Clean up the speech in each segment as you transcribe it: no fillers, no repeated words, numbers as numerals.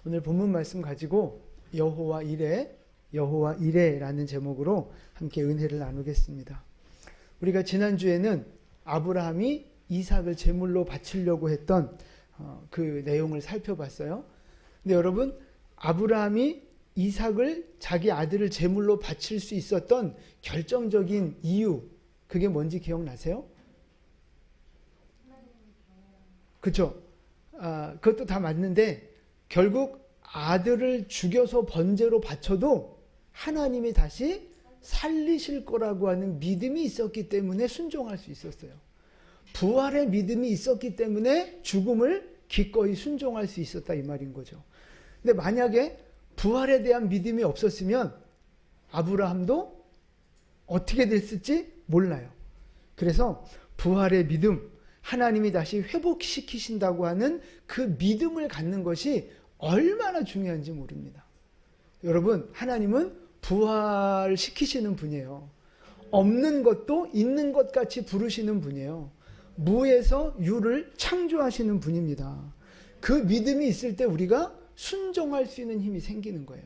오늘 본문 말씀 가지고 여호와 이레라는 제목으로 함께 은혜를 나누겠습니다. 우리가 지난주에는 아브라함이 이삭을 제물로 바치려고 했던 그 내용을 살펴봤어요. 근데 여러분, 아브라함이 이삭을 자기 아들을 제물로 바칠 수 있었던 결정적인 이유, 그게 뭔지 기억나세요? 그렇죠? 그것도 다 맞는데 결국 아들을 죽여서 번제로 바쳐도 하나님이 다시 살리실 거라고 하는 믿음이 있었기 때문에 순종할 수 있었어요. 부활의 믿음이 있었기 때문에 죽음을 기꺼이 순종할 수 있었다, 이 말인 거죠. 근데 만약에 부활에 대한 믿음이 없었으면 아브라함도 어떻게 됐을지 몰라요. 그래서 부활의 믿음, 하나님이 다시 회복시키신다고 하는 그 믿음을 갖는 것이 얼마나 중요한지 모릅니다. 여러분, 하나님은 부활시키시는 분이에요. 없는 것도 있는 것 같이 부르시는 분이에요. 무에서 유를 창조하시는 분입니다. 그 믿음이 있을 때 우리가 순종할 수 있는 힘이 생기는 거예요.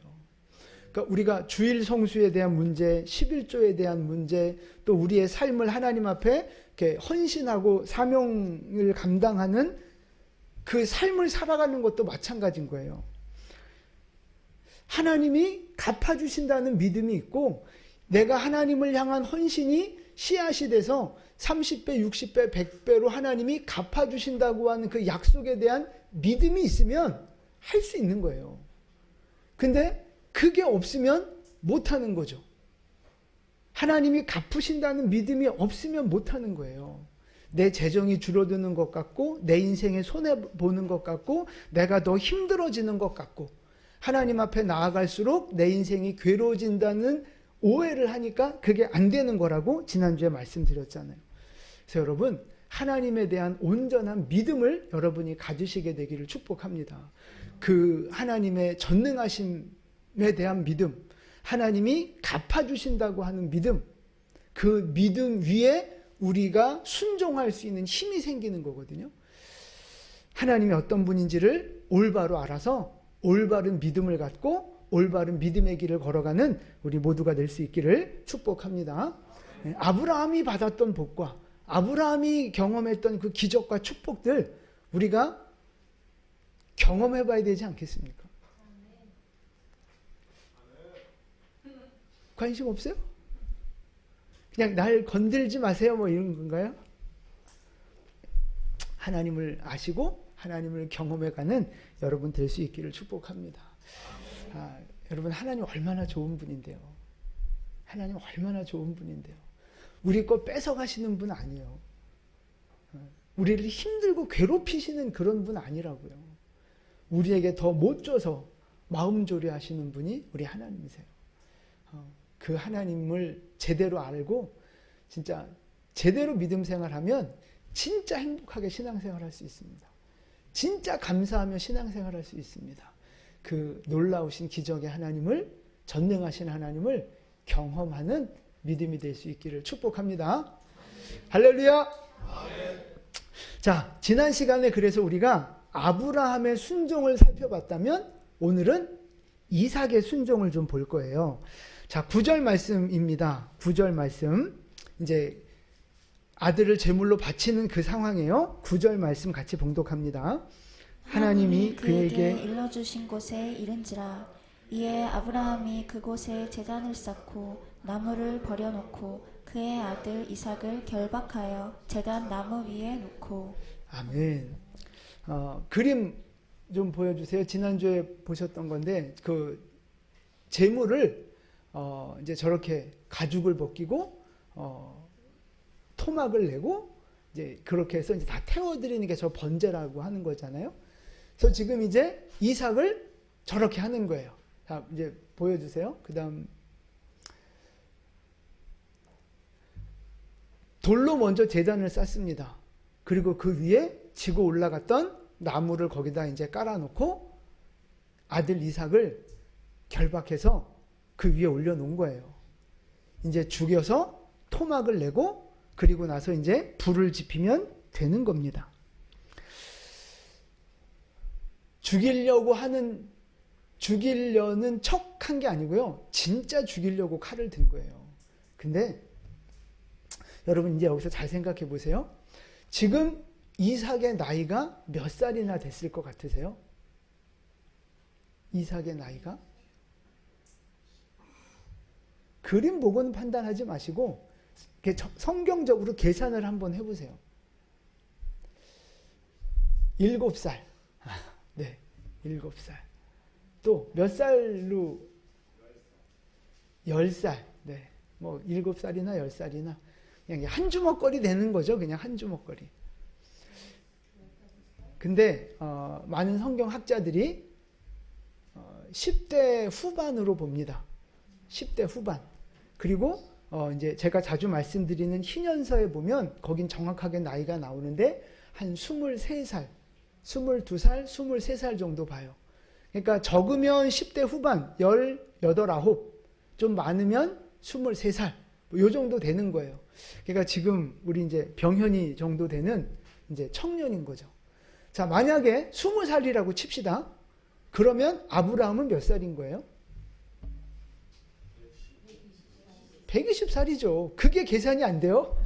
그러니까 우리가 주일 성수에 대한 문제, 11조에 대한 문제, 또 우리의 삶을 하나님 앞에 이렇게 헌신하고 사명을 감당하는 그 삶을 살아가는 것도 마찬가지인 거예요. 하나님이 갚아주신다는 믿음이 있고, 내가 하나님을 향한 헌신이 씨앗이 돼서 30배, 60배, 100배로 하나님이 갚아주신다고 하는 그 약속에 대한 믿음이 있으면 할 수 있는 거예요. 근데 그게 없으면 못하는 거죠. 하나님이 갚으신다는 믿음이 없으면 못하는 거예요. 내 재정이 줄어드는 것 같고, 내 인생에 손해보는 것 같고, 내가 더 힘들어지는 것 같고, 하나님 앞에 나아갈수록 내 인생이 괴로워진다는 오해를 하니까 그게 안 되는 거라고 지난주에 말씀드렸잖아요. 그래서 여러분, 하나님에 대한 온전한 믿음을 여러분이 가지시게 되기를 축복합니다. 그 하나님의 전능하심에 대한 믿음, 하나님이 갚아주신다고 하는 믿음, 그 믿음 위에 우리가 순종할 수 있는 힘이 생기는 거거든요. 하나님이 어떤 분인지를 올바로 알아서 올바른 믿음을 갖고 올바른 믿음의 길을 걸어가는 우리 모두가 될 수 있기를 축복합니다. 아브라함이 받았던 복과 아브라함이 경험했던 그 기적과 축복들 우리가 경험해 봐야 되지 않겠습니까? 관심 없어요? 그냥 날 건들지 마세요 뭐 이런 건가요? 하나님을 아시고 하나님을 경험해가는 여러분 될 수 있기를 축복합니다. 여러분, 하나님 얼마나 좋은 분인데요. 하나님 얼마나 좋은 분인데요. 우리 거 뺏어가시는 분 아니에요. 우리를 힘들고 괴롭히시는 그런 분 아니라고요. 우리에게 더 못 줘서 마음조리 하시는 분이 우리 하나님이세요. 그 하나님을 제대로 알고 진짜 제대로 믿음 생활하면 진짜 행복하게 신앙생활 할 수 있습니다. 진짜 감사하며 신앙생활 할 수 있습니다. 그 놀라우신 기적의 하나님을, 전능하신 하나님을 경험하는 믿음이 될 수 있기를 축복합니다. 할렐루야! 자, 지난 시간에 그래서 우리가 아브라함의 순종을 살펴봤다면 오늘은 이삭의 순종을 좀 볼 거예요. 자, 9절 말씀입니다. 9절 말씀. 이제 아들을 제물로 바치는 그 상황이에요. 9절 말씀 같이 봉독합니다. 하나님이 그에게 일러주신 곳에 이른지라. 이에 아브라함이 그곳에 제단을 쌓고 나무를 버려놓고 그의 아들 이삭을 결박하여 제단 나무 위에 놓고. 아멘. 그림 좀 보여주세요. 지난주에 보셨던 건데 그 제물을 이제 저렇게 가죽을 벗기고 토막을 내고 이제 그렇게 해서 이제 다 태워드리는 게 저 번제라고 하는 거잖아요. 그래서 지금 이제 이삭을 저렇게 하는 거예요. 자, 이제 보여주세요. 그 다음 돌로 먼저 제단을 쌓습니다. 그리고 그 위에 지고 올라갔던 나무를 거기다 이제 깔아놓고 아들 이삭을 결박해서 그 위에 올려놓은 거예요. 이제 죽여서 토막을 내고 그리고 나서 이제 불을 지피면 되는 겁니다. 죽이려고 하는 죽이려는 척한 게 아니고요. 진짜 죽이려고 칼을 든 거예요. 근데 여러분 이제 여기서 잘 생각해 보세요. 지금 이삭의 나이가 몇 살이나 됐을 것 같으세요? 이삭의 나이가? 그림 보고는 판단하지 마시고 성경적으로 계산을 한번 해보세요. 7살. 네, 7살. 또 몇 살로? 10살. 네, 뭐 7살이나 10살이나 그냥 한 주먹거리 되는 거죠. 그냥 한 주먹거리. 근데 많은 성경 학자들이 10대 후반으로 봅니다. 10대 후반. 그리고 이제 제가 자주 말씀드리는 희년서에 보면 거긴 정확하게 나이가 나오는데 한 23살, 22살, 23살 정도 봐요. 그러니까 적으면 10대 후반, 18, 19, 좀 많으면 23살, 뭐 요 정도 되는 거예요. 그러니까 지금 우리 이제 병현이 정도 되는 이제 청년인 거죠. 자, 만약에 20살이라고 칩시다. 그러면 아브라함은 몇 살인 거예요? 120살이죠. 그게 계산이 안 돼요?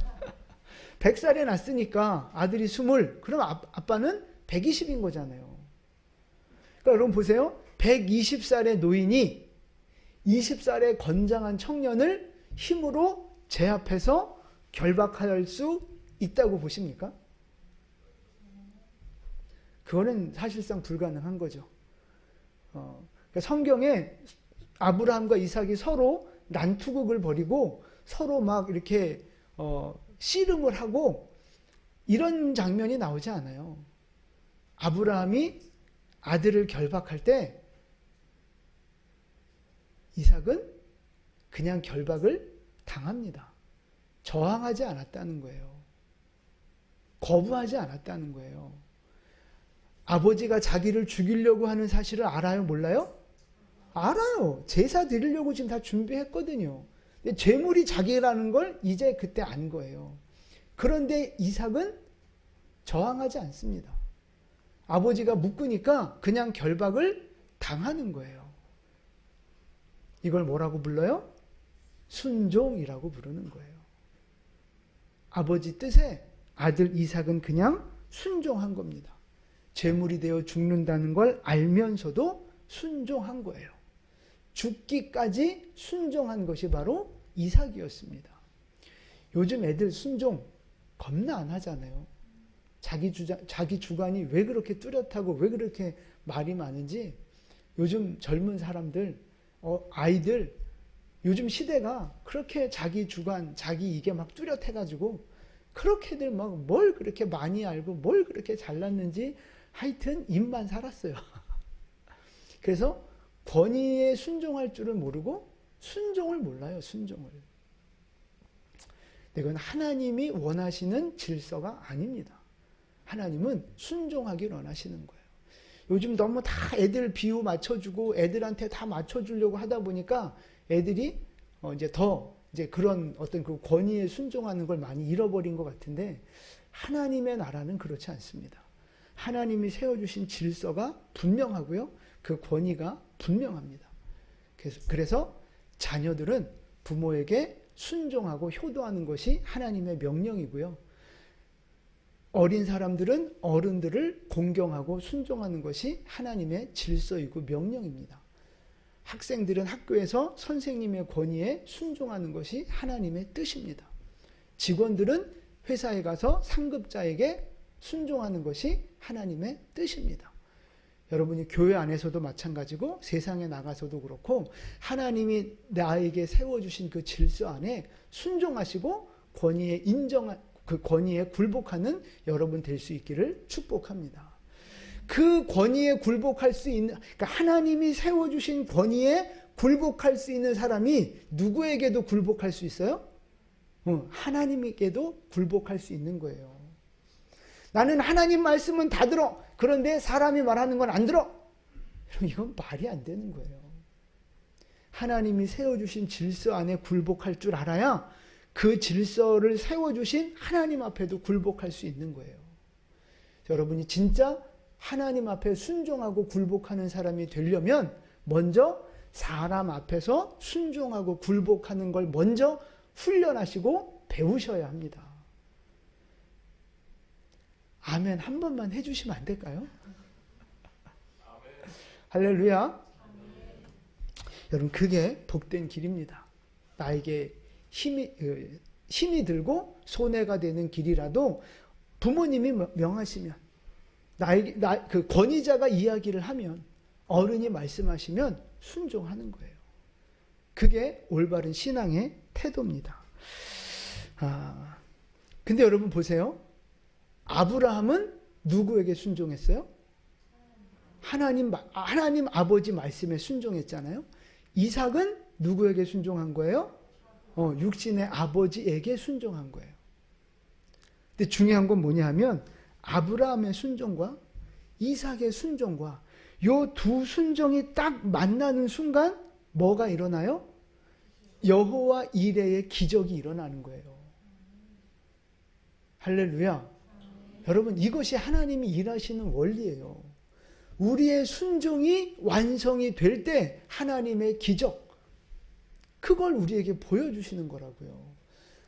100살에 낳았으니까 아들이 20, 그럼 아빠는 120인 거잖아요. 그러니까 여러분 보세요. 120살의 노인이 20살의 건장한 청년을 힘으로 제압해서 결박할 수 있다고 보십니까? 그거는 사실상 불가능한 거죠. 그러니까 성경에 아브라함과 이삭이 서로 난투극을 벌이고 서로 막 이렇게 씨름을 하고 이런 장면이 나오지 않아요. 아브라함이 아들을 결박할 때 이삭은 그냥 결박을 당합니다. 저항하지 않았다는 거예요. 거부하지 않았다는 거예요. 아버지가 자기를 죽이려고 하는 사실을 알아요? 몰라요? 알아요. 제사 드리려고 지금 다 준비했거든요. 근데 재물이 자기라는 걸 이제 그때 안 거예요. 그런데 이삭은 저항하지 않습니다. 아버지가 묶으니까 그냥 결박을 당하는 거예요. 이걸 뭐라고 불러요? 순종이라고 부르는 거예요. 아버지 뜻에 아들 이삭은 그냥 순종한 겁니다. 제물이 되어 죽는다는 걸 알면서도 순종한 거예요. 죽기까지 순종한 것이 바로 이삭이었습니다. 요즘 애들 순종 겁나 안 하잖아요. 자기 주관이 왜 그렇게 뚜렷하고 왜 그렇게 말이 많은지 요즘 젊은 사람들, 아이들, 요즘 시대가 그렇게 자기 주관, 자기 이게 막 뚜렷해가지고 그렇게들 막 뭘 그렇게 많이 알고 뭘 그렇게 잘났는지 하여튼 입만 살았어요. 그래서 권위에 순종할 줄을 모르고 순종을 몰라요. 순종을. 이건 하나님이 원하시는 질서가 아닙니다. 하나님은 순종하기를 원하시는 거예요. 요즘 너무 다 애들 비유 맞춰주고 애들한테 다 맞춰주려고 하다 보니까 애들이 이제 그런 어떤 그 권위에 순종하는 걸 많이 잃어버린 것 같은데 하나님의 나라는 그렇지 않습니다. 하나님이 세워주신 질서가 분명하고요. 그 권위가 분명합니다. 그래서 자녀들은 부모에게 순종하고 효도하는 것이 하나님의 명령이고요. 어린 사람들은 어른들을 공경하고 순종하는 것이 하나님의 질서이고 명령입니다. 학생들은 학교에서 선생님의 권위에 순종하는 것이 하나님의 뜻입니다. 직원들은 회사에 가서 상급자에게 순종하는 것이 하나님의 뜻입니다. 여러분이 교회 안에서도 마찬가지고 세상에 나가서도 그렇고 하나님이 나에게 세워주신 그 질서 안에 순종하시고 그 권위에 굴복하는 여러분 될 수 있기를 축복합니다. 그 권위에 굴복할 수 있는, 그러니까 하나님이 세워주신 권위에 굴복할 수 있는 사람이 누구에게도 굴복할 수 있어요? 하나님에게도 굴복할 수 있는 거예요. 나는 하나님 말씀은 다 들어. 그런데 사람이 말하는 건 안 들어. 그럼 이건 말이 안 되는 거예요. 하나님이 세워주신 질서 안에 굴복할 줄 알아야 그 질서를 세워주신 하나님 앞에도 굴복할 수 있는 거예요. 여러분이 진짜 하나님 앞에 순종하고 굴복하는 사람이 되려면 먼저 사람 앞에서 순종하고 굴복하는 걸 먼저 훈련하시고 배우셔야 합니다. 아멘 한 번만 해주시면 안 될까요? 할렐루야. 여러분 그게 복된 길입니다. 나에게 힘이 들고 손해가 되는 길이라도 부모님이 명하시면 그 권위자가 이야기를 하면 어른이 말씀하시면 순종하는 거예요. 그게 올바른 신앙의 태도입니다. 근데 여러분 보세요. 아브라함은 누구에게 순종했어요? 하나님 아버지 말씀에 순종했잖아요. 이삭은 누구에게 순종한 거예요? 육신의 아버지에게 순종한 거예요. 근데 중요한 건 뭐냐 하면 아브라함의 순종과 이삭의 순종과 요 두 순종이 딱 만나는 순간 뭐가 일어나요? 여호와 이레의 기적이 일어나는 거예요. 할렐루야. 여러분 이것이 하나님이 일하시는 원리예요. 우리의 순종이 완성이 될 때 하나님의 기적, 그걸 우리에게 보여주시는 거라고요.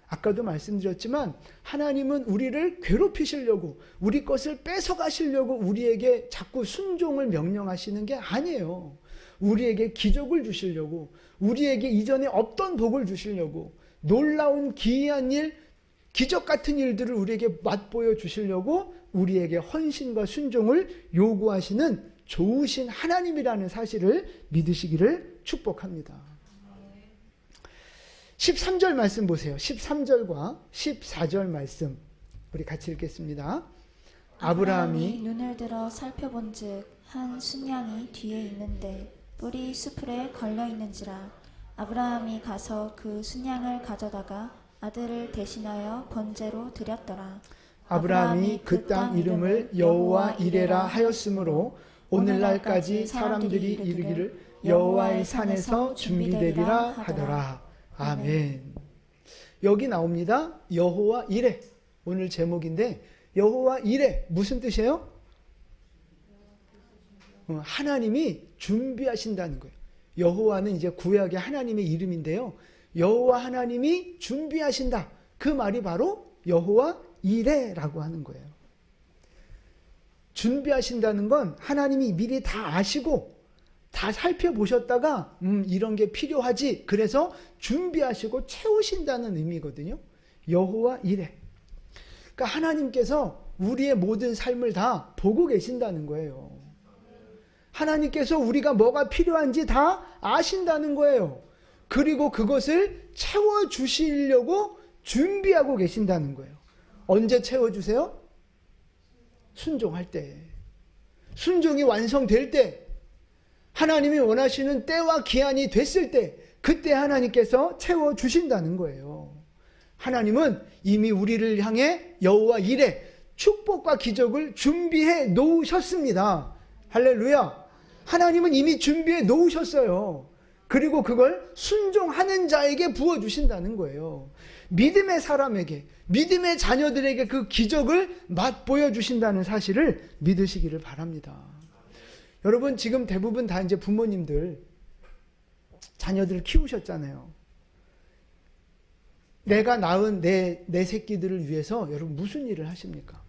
아까도 말씀드렸지만 하나님은 우리를 괴롭히시려고 우리 것을 뺏어가시려고 우리에게 자꾸 순종을 명령하시는 게 아니에요. 우리에게 기적을 주시려고, 우리에게 이전에 없던 복을 주시려고, 놀라운 기이한 일, 기적 같은 일들을 우리에게 맛보여 주시려고 우리에게 헌신과 순종을 요구하시는 좋으신 하나님이라는 사실을 믿으시기를 축복합니다. 13절 말씀 보세요. 13절과 14절 말씀 우리 같이 읽겠습니다. 아브라함이 눈을 들어 살펴본즉 한 순양이 뒤에 있는데 뿔이 수풀에 걸려 있는지라. 아브라함이 가서 그 순양을 가져다가 아들을 대신하여 번제로 드렸더라. 아브라함이 그 땅 이름을 여호와 이레라 하였으므로 오늘날까지 사람들이 이르기를 여호와의 산에서 준비되리라 하더라. 아멘. 여기 나옵니다. 여호와 이레. 오늘 제목인데 여호와 이레 무슨 뜻이에요? 하나님이 준비하신다는 거예요. 여호와는 이제 구약의 하나님의 이름인데요. 여호와 하나님이 준비하신다. 그 말이 바로 여호와 이레라고 하는 거예요. 준비하신다는 건 하나님이 미리 다 아시고 다 살펴보셨다가 이런 게 필요하지. 그래서 준비하시고 채우신다는 의미거든요. 여호와 이레. 그러니까 하나님께서 우리의 모든 삶을 다 보고 계신다는 거예요. 하나님께서 우리가 뭐가 필요한지 다 아신다는 거예요. 그리고 그것을 채워주시려고 준비하고 계신다는 거예요. 언제 채워주세요? 순종할 때. 순종이 완성될 때. 하나님이 원하시는 때와 기한이 됐을 때 그때 하나님께서 채워주신다는 거예요. 하나님은 이미 우리를 향해 여호와 이레 축복과 기적을 준비해 놓으셨습니다. 할렐루야. 하나님은 이미 준비해 놓으셨어요. 그리고 그걸 순종하는 자에게 부어주신다는 거예요. 믿음의 사람에게, 믿음의 자녀들에게 그 기적을 맛보여 주신다는 사실을 믿으시기를 바랍니다. 여러분 지금 대부분 다 이제 부모님들 자녀들을 키우셨잖아요. 내가 낳은 내 새끼들을 위해서 여러분 무슨 일을 하십니까?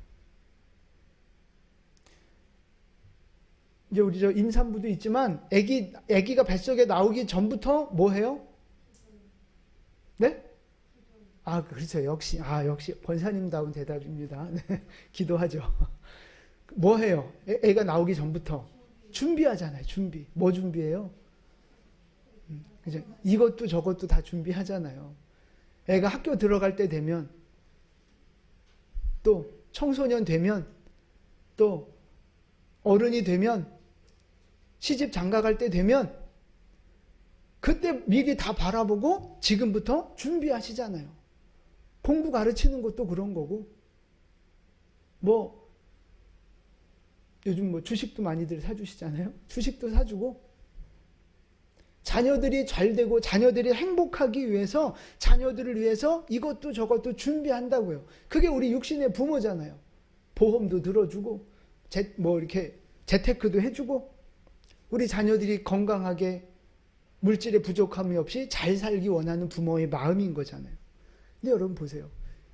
이제 우리 저 임산부도 있지만 아기가 뱃속에 나오기 전부터 뭐 해요? 네? 그렇죠. 역시 권사님다운 대답입니다. 네, 기도하죠. 뭐 해요? 애가 나오기 전부터 준비하잖아요. 준비. 뭐 준비해요? 그죠? 이것도 저것도 다 준비하잖아요. 애가 학교 들어갈 때 되면, 또 청소년 되면, 또 어른이 되면, 시집 장가갈 때 되면, 그때 미리 다 바라보고 지금부터 준비하시잖아요. 공부 가르치는 것도 그런 거고, 요즘 주식도 많이들 사주시잖아요. 주식도 사주고, 자녀들이 잘 되고 자녀들이 행복하기 위해서 자녀들을 위해서 이것도 저것도 준비한다고요. 그게 우리 육신의 부모잖아요. 보험도 들어주고 이렇게 재테크도 해주고 우리 자녀들이 건강하게 물질의 부족함이 없이 잘 살기 원하는 부모의 마음인 거잖아요. 근데 여러분 보세요.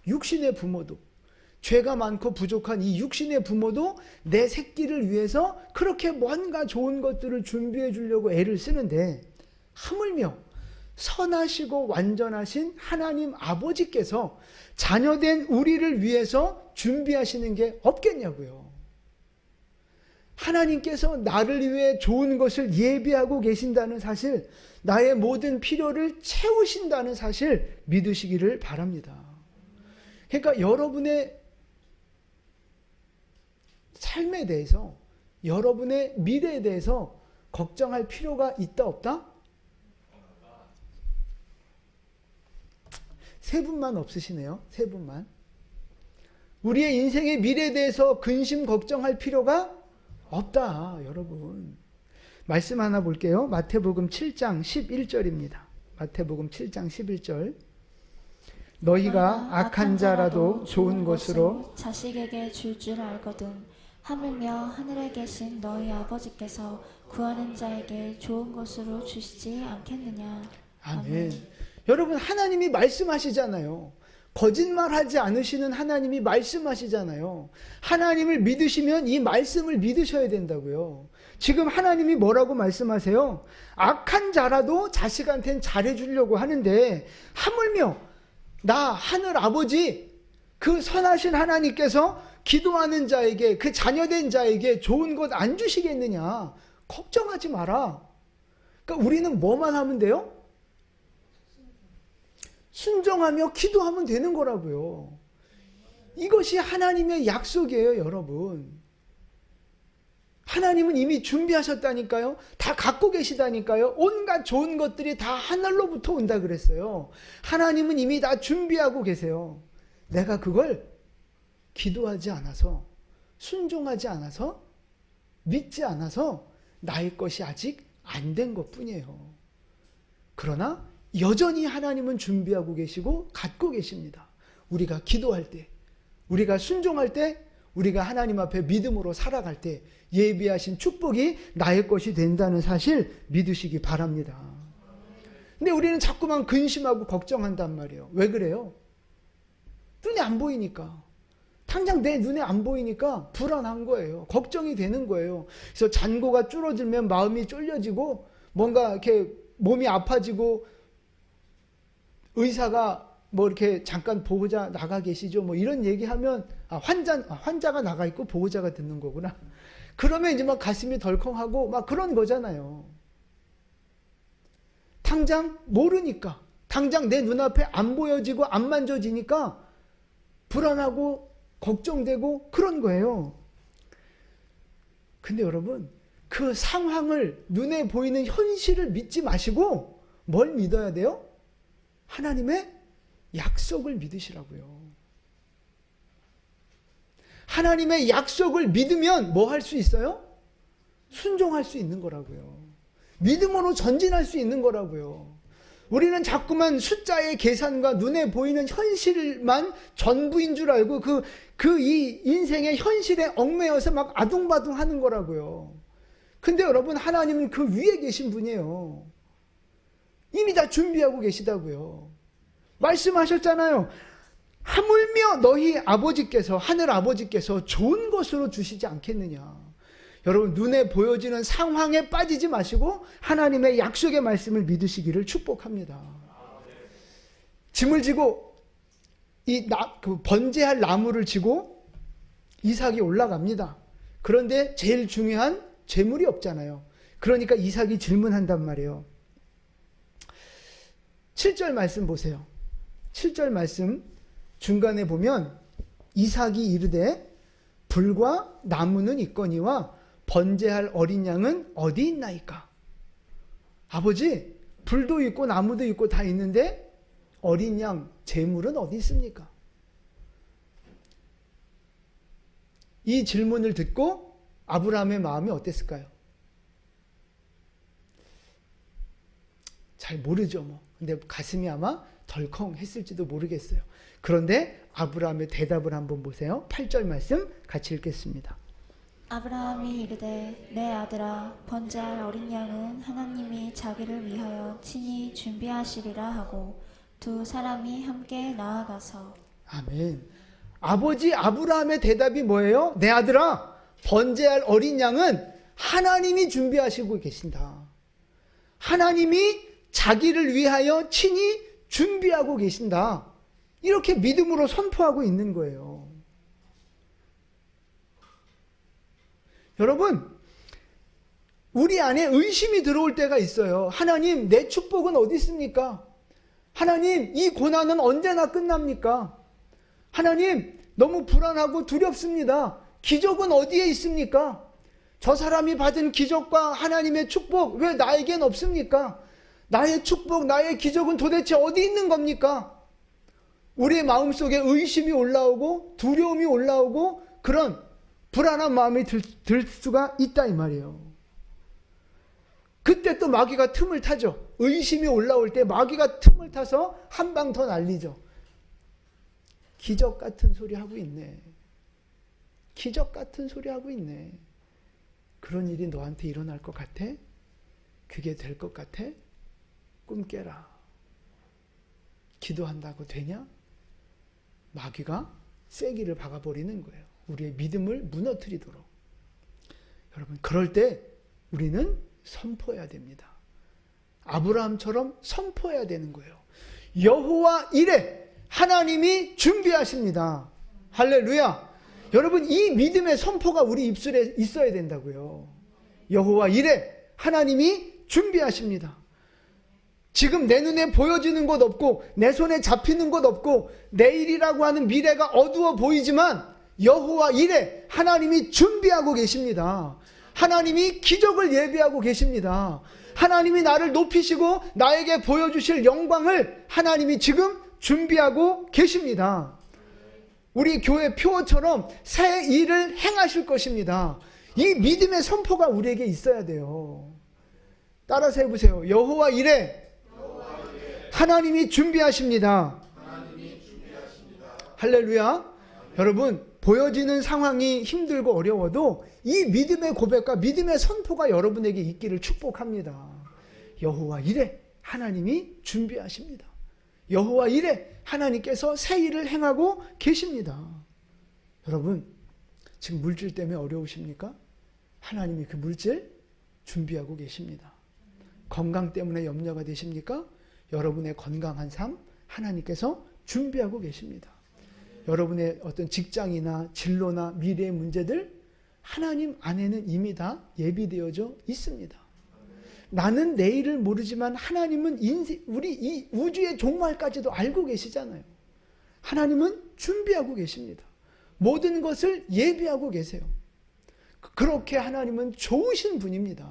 육신의 부모도, 죄가 많고 부족한 이 육신의 부모도 내 새끼를 위해서 그렇게 뭔가 좋은 것들을 준비해 주려고 애를 쓰는데, 하물며 선하시고 완전하신 하나님 아버지께서 자녀된 우리를 위해서 준비하시는 게 없겠냐고요. 하나님께서 나를 위해 좋은 것을 예비하고 계신다는 사실, 나의 모든 필요를 채우신다는 사실 믿으시기를 바랍니다. 그러니까 여러분의 삶에 대해서, 여러분의 미래에 대해서 걱정할 필요가 있다 없다? 세 분만 없으시네요. 세 분만. 우리의 인생의 미래에 대해서 근심 걱정할 필요가 없다, 여러분. 말씀 하나 볼게요. 마태복음 7장 11절입니다. 마태복음 7장 11절. 너희가 악한 자라도 좋은 것으로 자식에게 줄 줄 알거든 하물며 하늘에 계신 너희 아버지께서 구하는 자에게 좋은 것으로 주시지 않겠느냐. 아멘. 여러분, 하나님이 말씀하시잖아요. 거짓말하지 않으시는 하나님이 말씀하시잖아요. 하나님을 믿으시면 이 말씀을 믿으셔야 된다고요. 지금 하나님이 뭐라고 말씀하세요? 악한 자라도 자식한테는 잘해주려고 하는데, 하물며 나 하늘 아버지, 그 선하신 하나님께서 기도하는 자에게, 그 자녀된 자에게 좋은 것 안 주시겠느냐. 걱정하지 마라. 그러니까 우리는 뭐만 하면 돼요? 순종하며 기도하면 되는 거라고요. 이것이 하나님의 약속이에요, 여러분. 하나님은 이미 준비하셨다니까요. 다 갖고 계시다니까요. 온갖 좋은 것들이 다 하늘로부터 온다 그랬어요. 하나님은 이미 다 준비하고 계세요. 내가 그걸 기도하지 않아서, 순종하지 않아서, 믿지 않아서 나의 것이 아직 안 된 것뿐이에요. 그러나 여전히 하나님은 준비하고 계시고 갖고 계십니다. 우리가 기도할 때, 우리가 순종할 때, 우리가 하나님 앞에 믿음으로 살아갈 때 예비하신 축복이 나의 것이 된다는 사실 믿으시기 바랍니다. 근데 우리는 자꾸만 근심하고 걱정한단 말이에요. 왜 그래요? 눈에 안 보이니까. 당장 내 눈에 안 보이니까 불안한 거예요. 걱정이 되는 거예요. 그래서 잔고가 줄어들면 마음이 쫄려지고, 뭔가 이렇게 몸이 아파지고, 의사가 뭐 이렇게 잠깐 보호자 나가 계시죠? 뭐 이런 얘기하면, 환자가 나가 있고 보호자가 듣는 거구나. 그러면 이제 막 가슴이 덜컹하고 막 그런 거잖아요. 당장 모르니까, 당장 내 눈앞에 안 보여지고 안 만져지니까 불안하고 걱정되고 그런 거예요. 근데 여러분, 그 상황을, 눈에 보이는 현실을 믿지 마시고 뭘 믿어야 돼요? 하나님의 약속을 믿으시라고요. 하나님의 약속을 믿으면 뭐 할 수 있어요? 순종할 수 있는 거라고요. 믿음으로 전진할 수 있는 거라고요. 우리는 자꾸만 숫자의 계산과 눈에 보이는 현실만 전부인 줄 알고 이 인생의 현실에 얽매여서 막 아둥바둥 하는 거라고요. 근데 여러분, 하나님은 그 위에 계신 분이에요. 이미 다 준비하고 계시다고요. 말씀하셨잖아요. 하물며 너희 아버지께서, 하늘 아버지께서 좋은 것으로 주시지 않겠느냐. 여러분, 눈에 보여지는 상황에 빠지지 마시고 하나님의 약속의 말씀을 믿으시기를 축복합니다. 짐을 지고 번제할 나무를 지고 이삭이 올라갑니다. 그런데 제일 중요한 재물이 없잖아요. 그러니까 이삭이 질문한단 말이에요. 7절 말씀 보세요. 7절 말씀 중간에 보면 이삭이 이르되 불과 나무는 있거니와 번제할 어린 양은 어디 있나이까? 아버지, 불도 있고 나무도 있고 다 있는데 어린 양, 제물은 어디 있습니까? 이 질문을 듣고 아브라함의 마음이 어땠을까요? 잘 모르죠, 뭐. 근데 가슴이 아마 덜컹 했을지도 모르겠어요. 그런데 아브라함의 대답을 한번 보세요. 8절 말씀 같이 읽겠습니다. 아브라함이 이르되 내 아들아 번제할 어린 양은 하나님이 자기를 위하여 친히 준비하시리라 하고 두 사람이 함께 나아가서. 아멘. 아버지 아브라함의 대답이 뭐예요? 내 아들아, 번제할 어린 양은 하나님이 준비하시고 계신다. 하나님이 자기를 위하여 친히 준비하고 계신다. 이렇게 믿음으로 선포하고 있는 거예요. 여러분, 우리 안에 의심이 들어올 때가 있어요. 하나님, 내 축복은 어디 있습니까? 하나님, 이 고난은 언제나 끝납니까? 하나님, 너무 불안하고 두렵습니다. 기적은 어디에 있습니까? 저 사람이 받은 기적과 하나님의 축복 왜 나에겐 없습니까? 나의 축복, 나의 기적은 도대체 어디 있는 겁니까? 우리의 마음속에 의심이 올라오고 두려움이 올라오고 그런 불안한 마음이 들 수가 있다 이 말이에요. 그때 또 마귀가 틈을 타죠. 의심이 올라올 때 마귀가 틈을 타서 한 방 더 날리죠. 기적 같은 소리 하고 있네. 기적 같은 소리 하고 있네. 그런 일이 너한테 일어날 것 같아? 그게 될 것 같아? 꿈 깨라. 기도한다고 되냐? 마귀가 쐐기를 박아버리는 거예요. 우리의 믿음을 무너뜨리도록. 여러분, 그럴 때 우리는 선포해야 됩니다. 아브라함처럼 선포해야 되는 거예요. 여호와 이레, 하나님이 준비하십니다. 할렐루야. 여러분, 이 믿음의 선포가 우리 입술에 있어야 된다고요. 여호와 이레, 하나님이 준비하십니다. 지금 내 눈에 보여지는 것 없고 내 손에 잡히는 것 없고 내일이라고 하는 미래가 어두워 보이지만 여호와 이레, 하나님이 준비하고 계십니다. 하나님이 기적을 예비하고 계십니다. 하나님이 나를 높이시고 나에게 보여주실 영광을 하나님이 지금 준비하고 계십니다. 우리 교회 표어처럼 새 일을 행하실 것입니다. 이 믿음의 선포가 우리에게 있어야 돼요. 따라서 해보세요. 여호와 이레, 하나님이 준비하십니다. 할렐루야. 여러분, 보여지는 상황이 힘들고 어려워도 이 믿음의 고백과 믿음의 선포가 여러분에게 있기를 축복합니다. 여호와 이레, 하나님이 준비하십니다. 여호와 이레, 하나님께서 새 일을 행하고 계십니다. 여러분, 지금 물질 때문에 어려우십니까? 하나님이 그 물질 준비하고 계십니다. 건강 때문에 염려가 되십니까? 여러분의 건강한 삶 하나님께서 준비하고 계십니다. 여러분의 어떤 직장이나 진로나 미래의 문제들 하나님 안에는 이미 다 예비되어져 있습니다. 나는 내일을 모르지만 하나님은 우리 이 우주의 종말까지도 알고 계시잖아요. 하나님은 준비하고 계십니다. 모든 것을 예비하고 계세요. 그렇게 하나님은 좋으신 분입니다.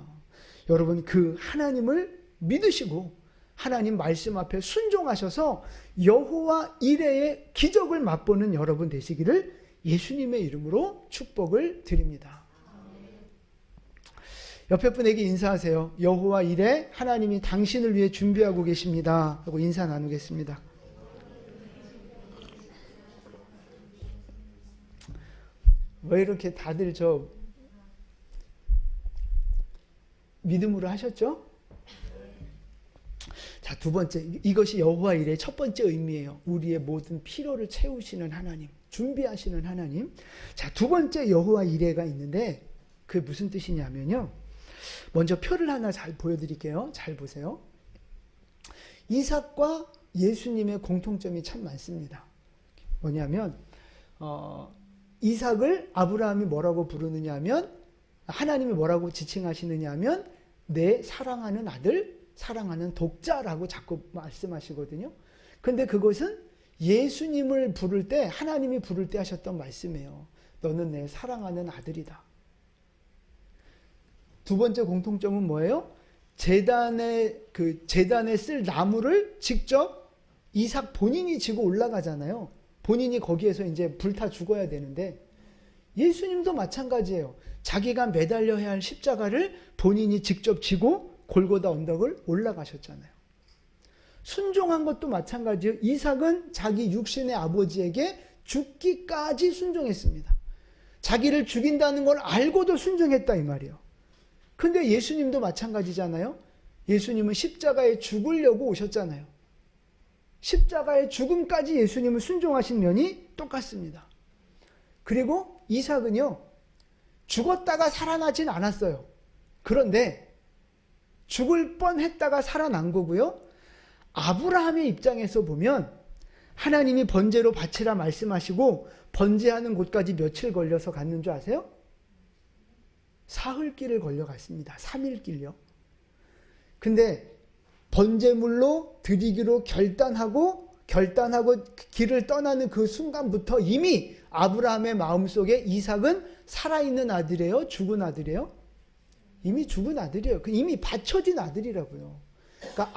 여러분, 그 하나님을 믿으시고 하나님 말씀 앞에 순종하셔서 여호와 이레의 기적을 맛보는 여러분 되시기를 예수님의 이름으로 축복을 드립니다. 옆에 분에게 인사하세요. 여호와 이레, 하나님이 당신을 위해 준비하고 계십니다 하고 인사 나누겠습니다. 왜 이렇게 다들 저 믿음으로 하셨죠? 자, 두 번째, 이것이 여호와 이레의 첫 번째 의미예요. 우리의 모든 필요를 채우시는 하나님, 준비하시는 하나님. 자, 두 번째 여호와 이레가 있는데 그게 무슨 뜻이냐면요. 먼저 표를 하나 잘 보여드릴게요. 잘 보세요. 이삭과 예수님의 공통점이 참 많습니다. 뭐냐면 이삭을 아브라함이 뭐라고 부르느냐 하면, 하나님이 뭐라고 지칭하시느냐 하면 내 사랑하는 아들, 사랑하는 독자라고 자꾸 말씀하시거든요. 근데 그것은 예수님을 부를 때, 하나님이 부를 때 하셨던 말씀이에요. 너는 내 사랑하는 아들이다. 두 번째 공통점은 뭐예요? 제단에 쓸 나무를 직접 이삭 본인이 지고 올라가잖아요. 본인이 거기에서 이제 불타 죽어야 되는데, 예수님도 마찬가지예요. 자기가 매달려야 할 십자가를 본인이 직접 지고 골고다 언덕을 올라가셨잖아요. 순종한 것도 마찬가지예요. 이삭은 자기 육신의 아버지에게 죽기까지 순종했습니다. 자기를 죽인다는 걸 알고도 순종했다 이 말이에요. 근데 예수님도 마찬가지잖아요. 예수님은 십자가에 죽으려고 오셨잖아요. 십자가의 죽음까지 예수님은 순종하신 면이 똑같습니다. 그리고 이삭은요, 죽었다가 살아나진 않았어요. 그런데 죽을 뻔했다가 살아난 거고요. 아브라함의 입장에서 보면 하나님이 번제로 바치라 말씀하시고 번제하는 곳까지 며칠 걸려서 갔는 줄 아세요? 사흘길을 걸려갔습니다. 3일길요. 근데 번제물로 드리기로 결단하고 길을 떠나는 그 순간부터 이미 아브라함의 마음속에 이삭은 살아있는 아들이에요? 죽은 아들이에요? 이미 죽은 아들이에요. 이미 바쳐진 아들이라고요. 그러니까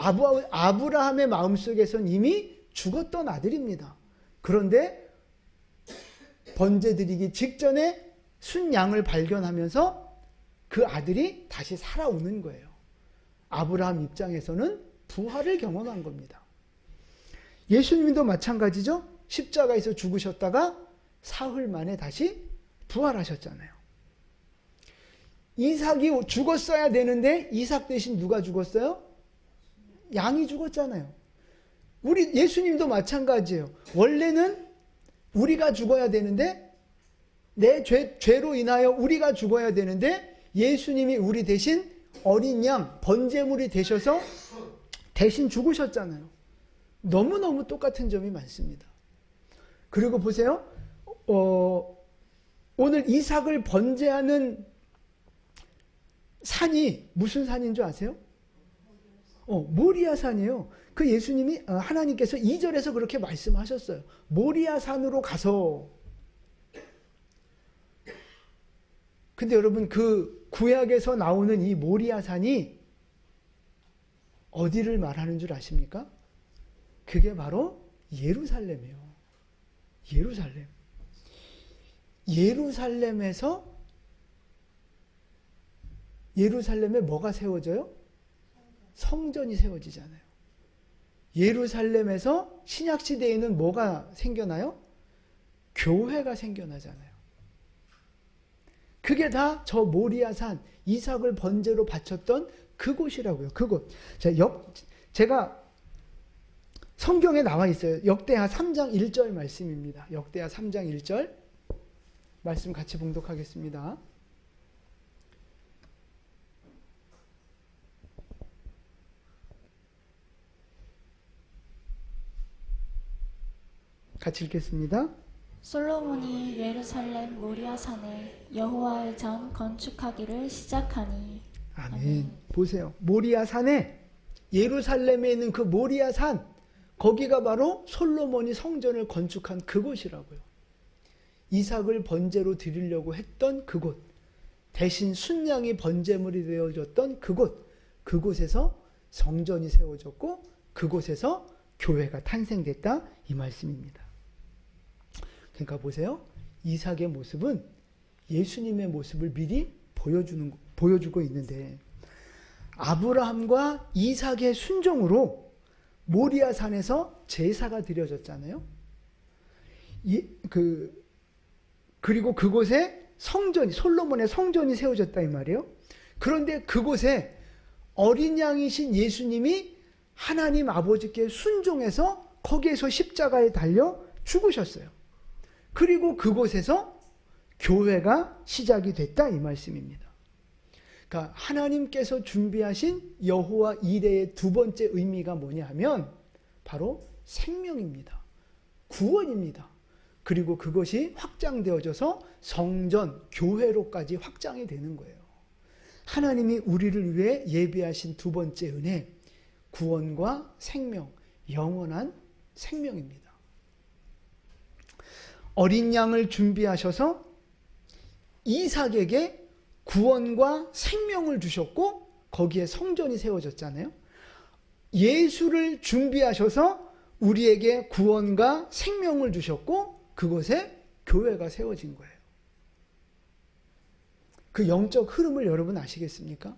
아브라함의 마음속에선 이미 죽었던 아들입니다. 그런데 번제 드리기 직전에 순양을 발견하면서 그 아들이 다시 살아오는 거예요. 아브라함 입장에서는 부활을 경험한 겁니다. 예수님도 마찬가지죠. 십자가에서 죽으셨다가 사흘 만에 다시 부활하셨잖아요. 이삭이 죽었어야 되는데 이삭 대신 누가 죽었어요? 양이 죽었잖아요. 우리 예수님도 마찬가지예요. 원래는 우리가 죽어야 되는데 내 죄로 인하여 우리가 죽어야 되는데 예수님이 우리 대신 어린 양 번제물이 되셔서 대신 죽으셨잖아요. 너무너무 똑같은 점이 많습니다. 그리고 보세요. 오늘 이삭을 번제하는 산이 무슨 산인 줄 아세요? 모리아 산이에요. 그 예수님이 하나님께서 2절에서 그렇게 말씀하셨어요. 모리아 산으로 가서. 근데 여러분 그 구약에서 나오는 이 모리아 산이 어디를 말하는 줄 아십니까? 그게 바로 예루살렘이에요. 예루살렘. 예루살렘에 뭐가 세워져요? 성전이 세워지잖아요. 예루살렘에서 신약시대에는 뭐가 생겨나요? 교회가 생겨나잖아요. 그게 다 저 모리아산 이삭을 번제로 바쳤던 그곳이라고요. 그곳. 제가 성경에 나와 있어요. 역대하 3장 1절 말씀입니다. 역대하 3장 1절 말씀 같이 봉독하겠습니다. 같이 읽겠습니다. 솔로몬이 예루살렘 모리아산에 여호와의 전 건축하기를 시작하니. 아멘. 보세요. 모리아산에 예루살렘에 있는 그 모리아산 거기가 바로 솔로몬이 성전을 건축한 그곳이라고요. 이삭을 번제로 드리려고 했던 그곳, 대신 순양이 번제물이 되어졌던 그곳에서 성전이 세워졌고 그곳에서 교회가 탄생됐다 이 말씀입니다. 그러니까 보세요. 이삭의 모습은 예수님의 모습을 미리 보여주고 있는데 아브라함과 이삭의 순종으로 모리아산에서 제사가 드려졌잖아요. 그리고 그곳에 솔로몬의 성전이 세워졌다 이 말이에요. 그런데 그곳에 어린 양이신 예수님이 하나님 아버지께 순종해서 거기에서 십자가에 달려 죽으셨어요. 그리고 그곳에서 교회가 시작이 됐다 이 말씀입니다. 그러니까 하나님께서 준비하신 여호와 이레의 두 번째 의미가 뭐냐 하면 바로 생명입니다. 구원입니다. 그리고 그것이 확장되어져서 성전, 교회로까지 확장이 되는 거예요. 하나님이 우리를 위해 예비하신 두 번째 은혜, 구원과 생명, 영원한 생명입니다. 어린 양을 준비하셔서 이삭에게 구원과 생명을 주셨고 거기에 성전이 세워졌잖아요. 예수를 준비하셔서 우리에게 구원과 생명을 주셨고 그곳에 교회가 세워진 거예요. 그 영적 흐름을 여러분 아시겠습니까?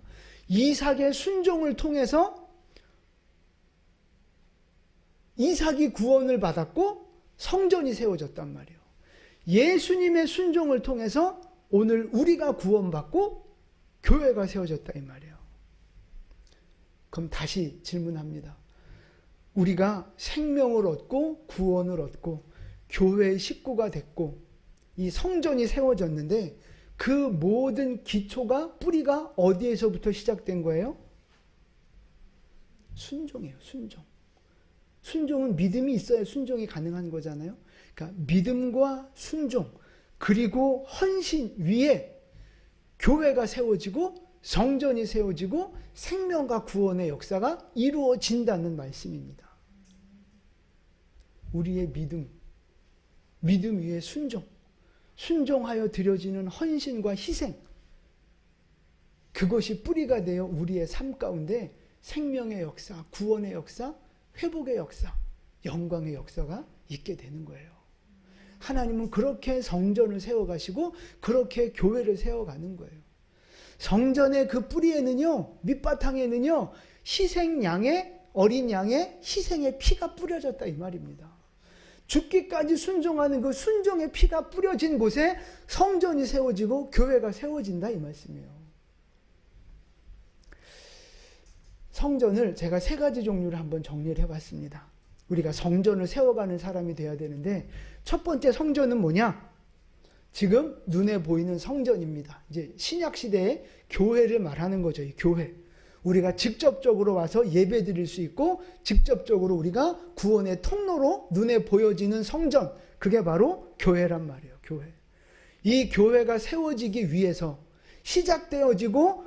이삭의 순종을 통해서 이삭이 구원을 받았고 성전이 세워졌단 말이에요. 예수님의 순종을 통해서 오늘 우리가 구원받고 교회가 세워졌다 이 말이에요. 그럼 다시 질문합니다. 우리가 생명을 얻고 구원을 얻고 교회의 식구가 됐고 이 성전이 세워졌는데 그 모든 기초가 뿌리가 어디에서부터 시작된 거예요? 순종이에요. 순종. 순종은 믿음이 있어야 순종이 가능한 거잖아요. 그러니까 믿음과 순종 그리고 헌신 위에 교회가 세워지고 성전이 세워지고 생명과 구원의 역사가 이루어진다는 말씀입니다. 우리의 믿음 위에 순종하여 드려지는 헌신과 희생, 그것이 뿌리가 되어 우리의 삶 가운데 생명의 역사, 구원의 역사, 회복의 역사, 영광의 역사가 있게 되는 거예요. 하나님은 그렇게 성전을 세워가시고 그렇게 교회를 세워가는 거예요. 성전의 그 뿌리에는요, 밑바탕에는요, 어린 양의 희생의 피가 뿌려졌다 이 말입니다. 죽기까지 순종하는 그 순종의 피가 뿌려진 곳에 성전이 세워지고 교회가 세워진다 이 말씀이에요. 성전을 제가 3가지 종류를 한번 정리를 해봤습니다. 우리가 성전을 세워가는 사람이 돼야 되는데 첫 번째 성전은 뭐냐? 지금 눈에 보이는 성전입니다. 이제 신약 시대의 교회를 말하는 거죠. 이 교회. 우리가 직접적으로 와서 예배 드릴 수 있고 직접적으로 우리가 구원의 통로로 눈에 보여지는 성전, 그게 바로 교회란 말이에요. 교회. 이 교회가 세워지기 위해서 시작되어지고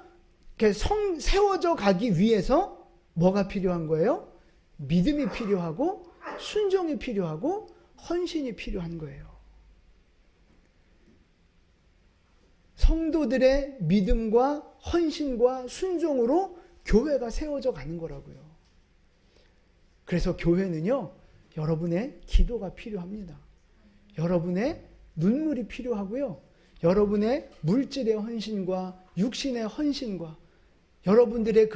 세워져 가기 위해서 뭐가 필요한 거예요? 믿음이 필요하고 순종이 필요하고 헌신이 필요한 거예요. 성도들의 믿음과 헌신과 순종으로 교회가 세워져 가는 거라고요. 그래서 교회는요, 여러분의 기도가 필요합니다. 여러분의 눈물이 필요하고요. 여러분의 물질의 헌신과 육신의 헌신과 여러분들의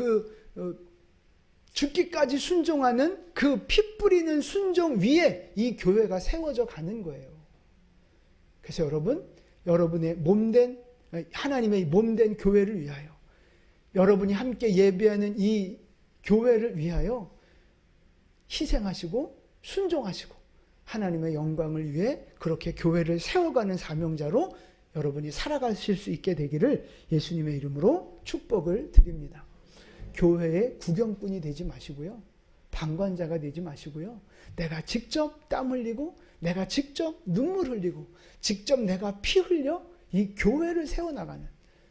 죽기까지 순종하는 그 피 뿌리는 순종 위에 이 교회가 세워져 가는 거예요. 그래서 여러분의 하나님의 몸된 교회를 위하여, 여러분이 함께 예배하는 이 교회를 위하여 희생하시고 순종하시고 하나님의 영광을 위해 그렇게 교회를 세워가는 사명자로 여러분이 살아가실 수 있게 되기를 예수님의 이름으로 축복을 드립니다. 교회의 구경꾼이 되지 마시고요. 방관자가 되지 마시고요. 내가 직접 땀 흘리고 내가 직접 눈물 흘리고 직접 내가 피 흘려 이 교회를 세워나가는,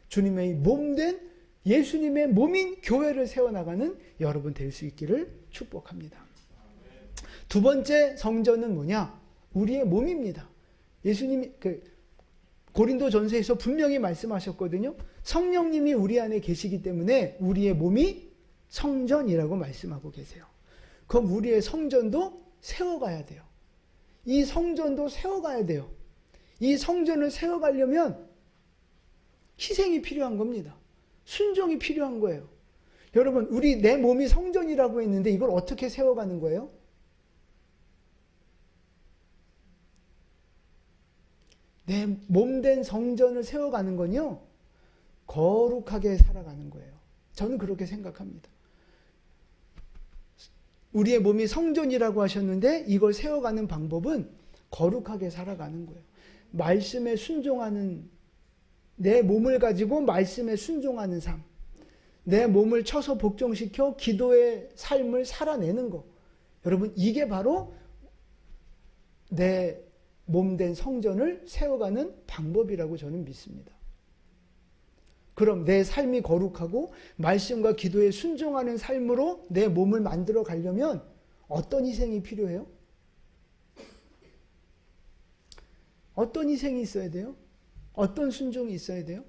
주님의 몸된 예수님의 몸인 교회를 세워나가는 여러분 될 수 있기를 축복합니다. 두 번째 성전은 뭐냐? 우리의 몸입니다. 예수님이 고린도전서에서 분명히 말씀하셨거든요. 성령님이 우리 안에 계시기 때문에 우리의 몸이 성전이라고 말씀하고 계세요. 그럼 우리의 성전도 세워가야 돼요. 이 성전도 세워가야 돼요. 이 성전을 세워가려면 희생이 필요한 겁니다. 순종이 필요한 거예요. 여러분, 내 몸이 성전이라고 했는데 이걸 어떻게 세워가는 거예요? 내 몸된 성전을 세워가는 건요, 거룩하게 살아가는 거예요. 저는 그렇게 생각합니다. 우리의 몸이 성전이라고 하셨는데 이걸 세워가는 방법은 거룩하게 살아가는 거예요. 말씀에 순종하는, 내 몸을 가지고 말씀에 순종하는 삶, 내 몸을 쳐서 복종시켜 기도의 삶을 살아내는 거, 여러분 이게 바로 내 몸된 성전을 세워가는 방법이라고 저는 믿습니다. 그럼 내 삶이 거룩하고 말씀과 기도에 순종하는 삶으로 내 몸을 만들어 가려면 어떤 희생이 필요해요? 어떤 희생이 있어야 돼요? 어떤 순종이 있어야 돼요?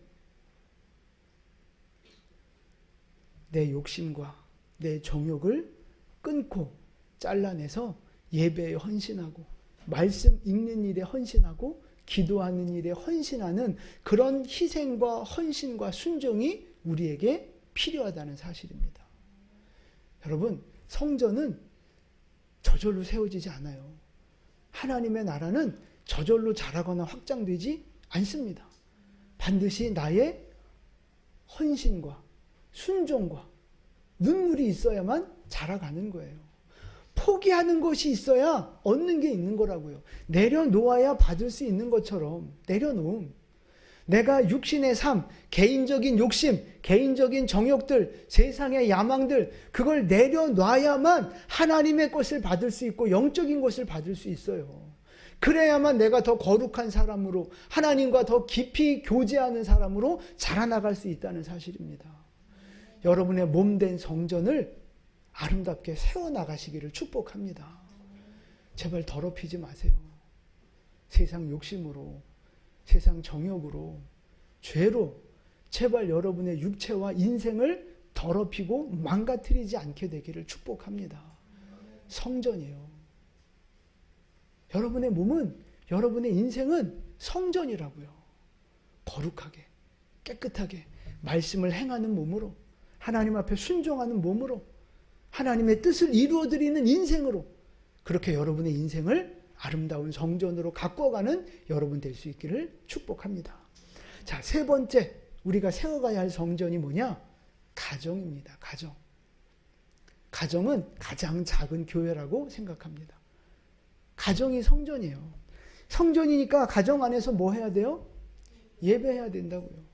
내 욕심과 내 정욕을 끊고 잘라내서 예배에 헌신하고 말씀 읽는 일에 헌신하고 기도하는 일에 헌신하는 그런 희생과 헌신과 순종이 우리에게 필요하다는 사실입니다. 여러분, 성전은 저절로 세워지지 않아요. 하나님의 나라는 저절로 자라거나 확장되지 않습니다. 반드시 나의 헌신과 순종과 눈물이 있어야만 자라가는 거예요. 포기하는 것이 있어야 얻는 게 있는 거라고요. 내려놓아야 받을 수 있는 것처럼 내려놓음. 내가 육신의 삶, 개인적인 욕심, 개인적인 정욕들, 세상의 야망들, 그걸 내려놔야만 하나님의 것을 받을 수 있고 영적인 것을 받을 수 있어요. 그래야만 내가 더 거룩한 사람으로, 하나님과 더 깊이 교제하는 사람으로 자라나갈 수 있다는 사실입니다. 여러분의 몸된 성전을 아름답게 세워나가시기를 축복합니다. 제발 더럽히지 마세요. 세상 욕심으로, 세상 정욕으로, 죄로 제발 여러분의 육체와 인생을 더럽히고 망가뜨리지 않게 되기를 축복합니다. 성전이에요. 여러분의 몸은, 여러분의 인생은 성전이라고요. 거룩하게, 깨끗하게 말씀을 행하는 몸으로, 하나님 앞에 순종하는 몸으로, 하나님의 뜻을 이루어드리는 인생으로, 그렇게 여러분의 인생을 아름다운 성전으로 가꿔가는 여러분 될 수 있기를 축복합니다. 자, 세 번째 우리가 세워가야 할 성전이 뭐냐? 가정입니다. 가정. 가정은 가장 작은 교회라고 생각합니다. 가정이 성전이에요. 성전이니까 가정 안에서 뭐 해야 돼요? 예배해야 된다고요.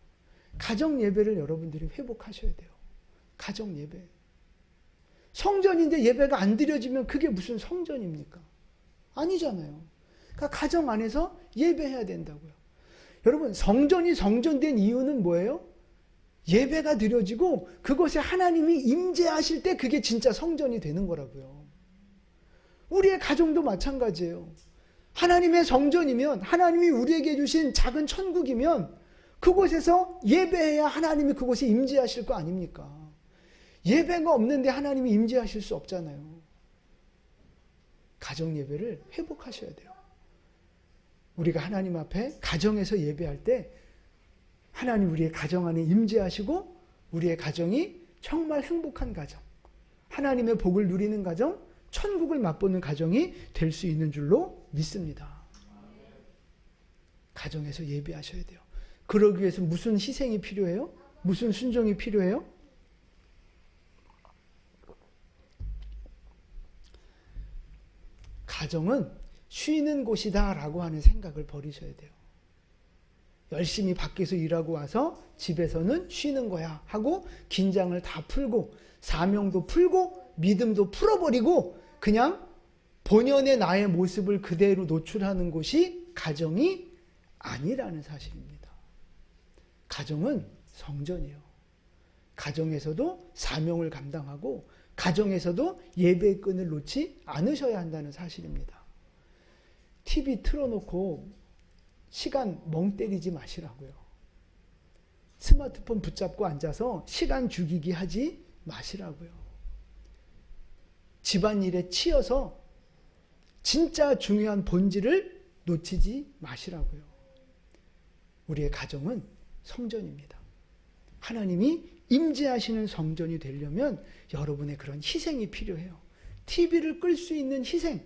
가정 예배를 여러분들이 회복하셔야 돼요. 가정 예배. 성전인데 예배가 안 드려지면 그게 무슨 성전입니까? 아니잖아요. 그러니까 가정 안에서 예배해야 된다고요. 여러분, 성전이 성전된 이유는 뭐예요? 예배가 드려지고 그것에 하나님이 임재하실 때 그게 진짜 성전이 되는 거라고요. 우리의 가정도 마찬가지예요. 하나님의 성전이면, 하나님이 우리에게 주신 작은 천국이면 그곳에서 예배해야 하나님이 그곳에 임재하실 거 아닙니까? 예배가 없는데 하나님이 임재하실 수 없잖아요. 가정 예배를 회복하셔야 돼요. 우리가 하나님 앞에 가정에서 예배할 때 하나님 우리의 가정 안에 임재하시고 우리의 가정이 정말 행복한 가정, 하나님의 복을 누리는 가정, 천국을 맛보는 가정이 될 수 있는 줄로 믿습니다. 가정에서 예배하셔야 돼요. 그러기 위해서 무슨 희생이 필요해요? 무슨 순종이 필요해요? 가정은 쉬는 곳이다 라고 하는 생각을 버리셔야 돼요. 열심히 밖에서 일하고 와서 집에서는 쉬는 거야 하고 긴장을 다 풀고 사명도 풀고 믿음도 풀어버리고 그냥 본연의 나의 모습을 그대로 노출하는 곳이 가정이 아니라는 사실입니다. 가정은 성전이에요. 가정에서도 사명을 감당하고 가정에서도 예배의 끈을 놓지 않으셔야 한다는 사실입니다. TV 틀어놓고 시간 멍 때리지 마시라고요. 스마트폰 붙잡고 앉아서 시간 죽이기 하지 마시라고요. 집안일에 치여서 진짜 중요한 본질을 놓치지 마시라고요. 우리의 가정은 성전입니다. 하나님이 임재하시는 성전이 되려면 여러분의 그런 희생이 필요해요. TV를 끌 수 있는 희생.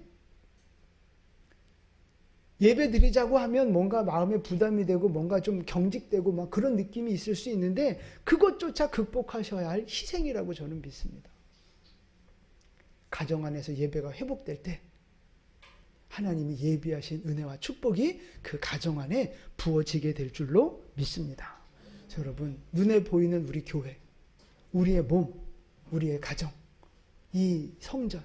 예배 드리자고 하면 뭔가 마음에 부담이 되고 뭔가 좀 경직되고 막 그런 느낌이 있을 수 있는데 그것조차 극복하셔야 할 희생이라고 저는 믿습니다. 가정 안에서 예배가 회복될 때 하나님이 예비하신 은혜와 축복이 그 가정 안에 부어지게 될 줄로 믿습니다. 여러분, 눈에 보이는 우리 교회, 우리의 몸, 우리의 가정, 이 성전,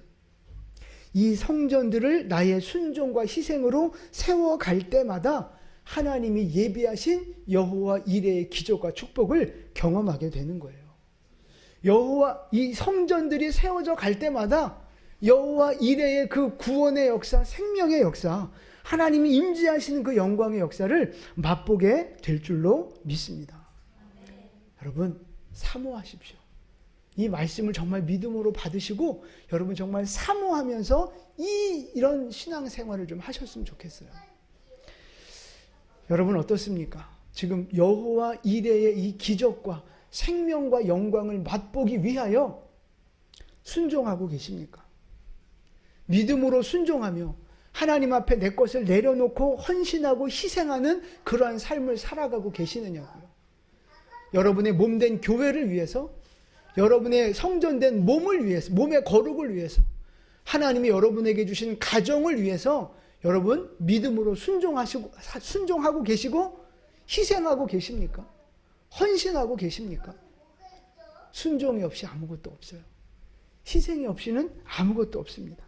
이 성전들을 나의 순종과 희생으로 세워갈 때마다 하나님이 예비하신 여호와 이레의 기적과 축복을 경험하게 되는 거예요. 여호와, 이 성전들이 세워져 갈 때마다 여호와 이레의 그 구원의 역사, 생명의 역사, 하나님이 임재하시는 그 영광의 역사를 맛보게 될 줄로 믿습니다. 여러분, 사모하십시오. 이 말씀을 정말 믿음으로 받으시고 여러분 정말 사모하면서 이런 신앙생활을 좀 하셨으면 좋겠어요. 여러분 어떻습니까? 지금 여호와 이레의 이 기적과 생명과 영광을 맛보기 위하여 순종하고 계십니까? 믿음으로 순종하며 하나님 앞에 내 것을 내려놓고 헌신하고 희생하는 그러한 삶을 살아가고 계시느냐고요. 여러분의 몸된 교회를 위해서, 여러분의 성전된 몸을 위해서, 몸의 거룩을 위해서, 하나님이 여러분에게 주신 가정을 위해서 여러분 믿음으로 순종하고 계시고 희생하고 계십니까? 헌신하고 계십니까? 순종이 없이 아무것도 없어요. 희생이 없이는 아무것도 없습니다.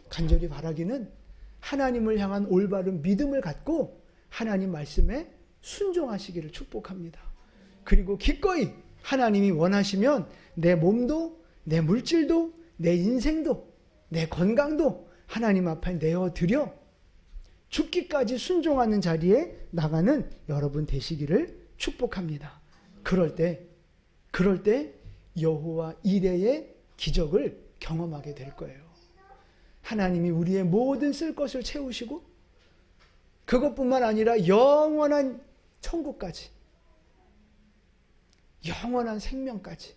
간절히 바라기는 하나님을 향한 올바른 믿음을 갖고 하나님 말씀에 순종하시기를 축복합니다. 그리고 기꺼이 하나님이 원하시면 내 몸도, 내 물질도, 내 인생도, 내 건강도 하나님 앞에 내어드려 죽기까지 순종하는 자리에 나가는 여러분 되시기를 축복합니다. 그럴 때 여호와 이레의 기적을 경험하게 될 거예요. 하나님이 우리의 모든 쓸 것을 채우시고 그것뿐만 아니라 영원한 천국까지, 영원한 생명까지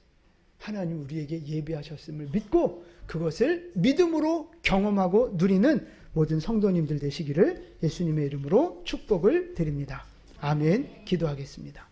하나님 우리에게 예비하셨음을 믿고 그것을 믿음으로 경험하고 누리는 모든 성도님들 되시기를 예수님의 이름으로 축복을 드립니다. 아멘. 기도하겠습니다.